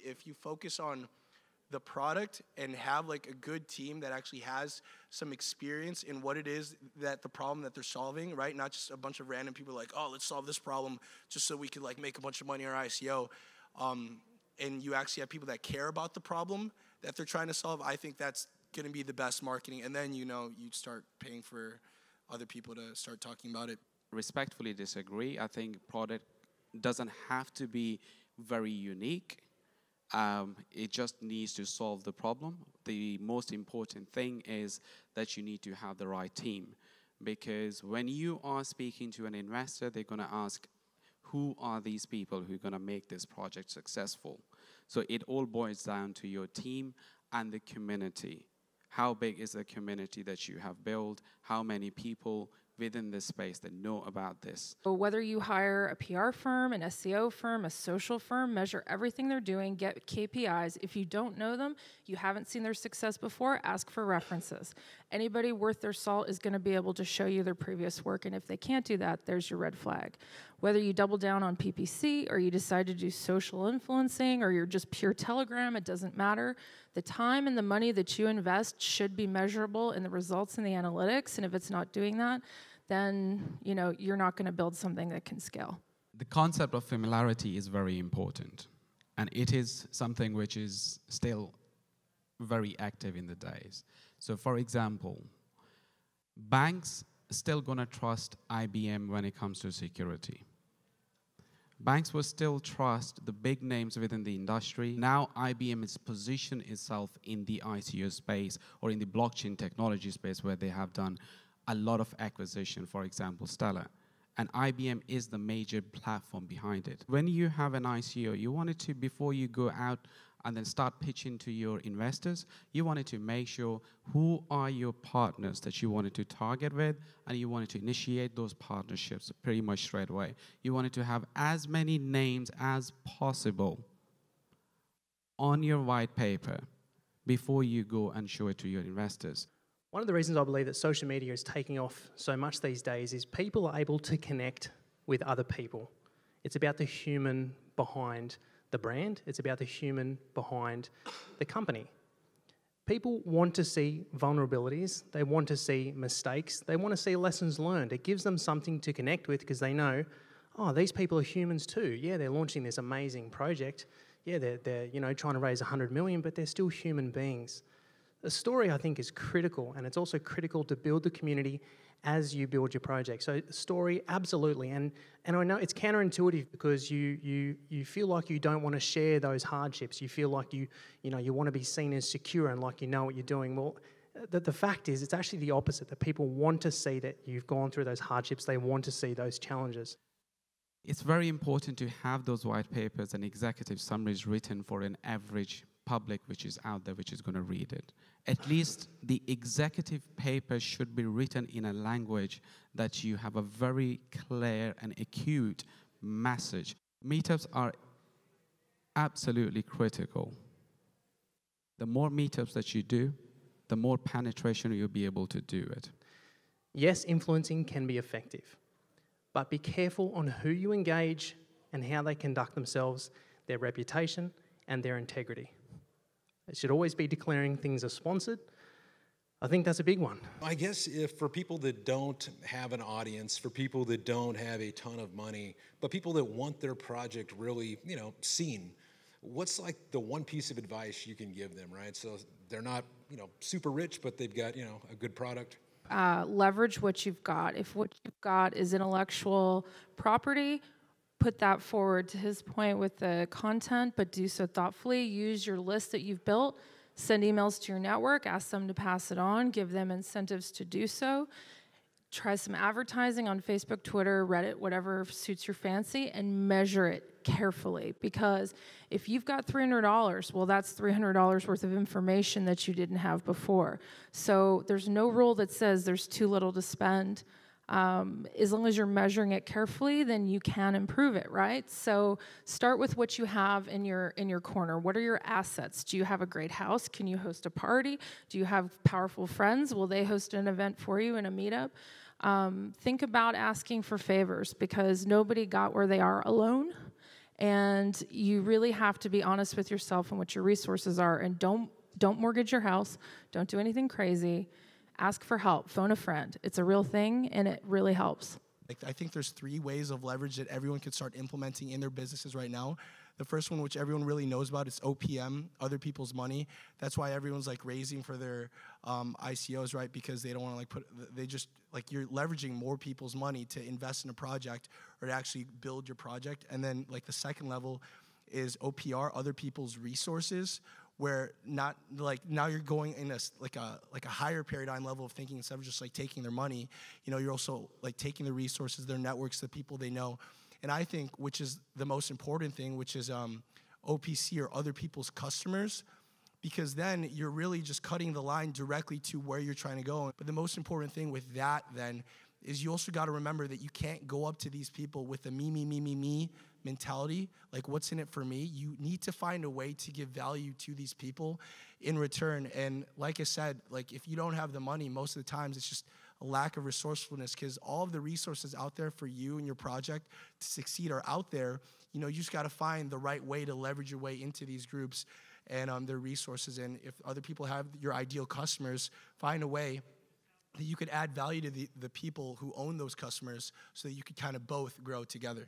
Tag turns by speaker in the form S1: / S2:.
S1: If you focus on the product and have like a good team that actually has some experience in what it is that the problem that they're solving, right? Not just a bunch of random people like, oh, let's solve this problem just so we could like make a bunch of money on our ICO. And you actually have people that care about the problem that they're trying to solve. I think that's going to be the best marketing. And then, you know, you start paying for other people to start talking about it.
S2: Respectfully disagree. I think product doesn't have to be very unique. It just needs to solve the problem. The most important thing is that you need to have the right team, because when you are speaking to an investor, they're going to ask, who are these people who are going to make this project successful? So it all boils down to your team and the community. How big is the community that you have built? How many people within this space that know about this?
S3: So whether you hire a PR firm, an SEO firm, a social firm, measure everything they're doing, get KPIs. If you don't know them, you haven't seen their success before, ask for references. Anybody worth their salt is going to be able to show you their previous work, and if they can't do that, there's your red flag. Whether you double down on PPC or you decide to do social influencing or you're just pure Telegram, it doesn't matter. The time and the money that you invest should be measurable in the results and the analytics, and if it's not doing that, then you're not going to build something that can scale.
S2: The concept of familiarity is very important, and it is something which is still very active in the days. So for example, banks still going to trust IBM when it comes to security. Banks will still trust the big names within the industry. Now IBM is positioned itself in the ICO space or in the blockchain technology space, where they have done a lot of acquisition, for example, Stellar. And IBM is the major platform behind it. When you have an ICO, you wanted to, before you go out and then start pitching to your investors, you wanted to make sure who are your partners that you wanted to target with, and you wanted to initiate those partnerships pretty much straight away. You wanted to have as many names as possible on your white paper before you go and show it to your investors.
S4: One of the reasons I believe that social media is taking off so much these days is people are able to connect with other people. It's about the human behind the brand. It's about the human behind the company. People want to see vulnerabilities. They want to see mistakes. They want to see lessons learned. It gives them something to connect with because they know, oh, these people are humans too. Yeah, they're launching this amazing project. Yeah, they're trying to raise 100 million, but they're still human beings. The story, I think, is critical, and it's also critical to build the community as you build your project. So story, absolutely. And I know it's counterintuitive because you feel like you don't want to share those hardships. You feel like you want to be seen as secure and like you know what you're doing. Well, the fact is, it's actually the opposite, that people want to see that you've gone through those hardships. They want to see those challenges.
S2: It's very important to have those white papers and executive summaries written for an average public which is out there, which is going to read it. At least the executive paper should be written in a language that you have a very clear and acute message. Meetups are absolutely critical. The more meetups that you do, the more penetration you'll be able to do it.
S4: Yes, influencing can be effective, but be careful on who you engage and how they conduct themselves, their reputation and their integrity. It should always be declaring things are sponsored. I think that's a big one.
S5: I guess if for people that don't have an audience, for people that don't have a ton of money, but people that want their project really, seen, what's like the one piece of advice you can give them, right? So they're not, super rich, but they've got, a good product.
S3: Leverage what you've got. If what you've got is intellectual property, put that forward, to his point with the content, but do so thoughtfully. Use your list that you've built. Send emails to your network. Ask them to pass it on. Give them incentives to do so. Try some advertising on Facebook, Twitter, Reddit, whatever suits your fancy, and measure it carefully. Because if you've got $300, well, that's $300 worth of information that you didn't have before. So there's no rule that says there's too little to spend. As long as you're measuring it carefully, then you can improve it, right? So start with what you have in your corner. What are your assets? Do you have a great house? Can you host a party? Do you have powerful friends? Will they host an event for you in a meetup? Think about asking for favors, because nobody got where they are alone. And you really have to be honest with yourself and what your resources are. And don't mortgage your house. Don't do anything crazy. Ask for help. Phone a friend. It's a real thing, and it really helps.
S1: I think there's 3 ways of leverage that everyone could start implementing in their businesses right now. The first one, which everyone really knows about, is OPM, other people's money. That's why everyone's like raising for their ICOs, right? Because they don't want to you're leveraging more people's money to invest in a project or to actually build your project. And then like the second level is OPR, other people's resources, where now you're going in a higher paradigm level of thinking instead of just like taking their money. You're also like taking the resources, their networks, the people they know. And I think, which is the most important thing, which is OPC, or other people's customers, because then you're really just cutting the line directly to where you're trying to go. But the most important thing with that then is you also got to remember that you can't go up to these people with a me mentality, like what's in it for me. You need to find a way to give value to these people in return. And like I said, like if you don't have the money, most of the times it's just a lack of resourcefulness, because all of the resources out there for you and your project to succeed are out there. You just got to find the right way to leverage your way into these groups and their resources. And if other people have your ideal customers, find a way that you could add value to the people who own those customers so that you could kind of both grow together.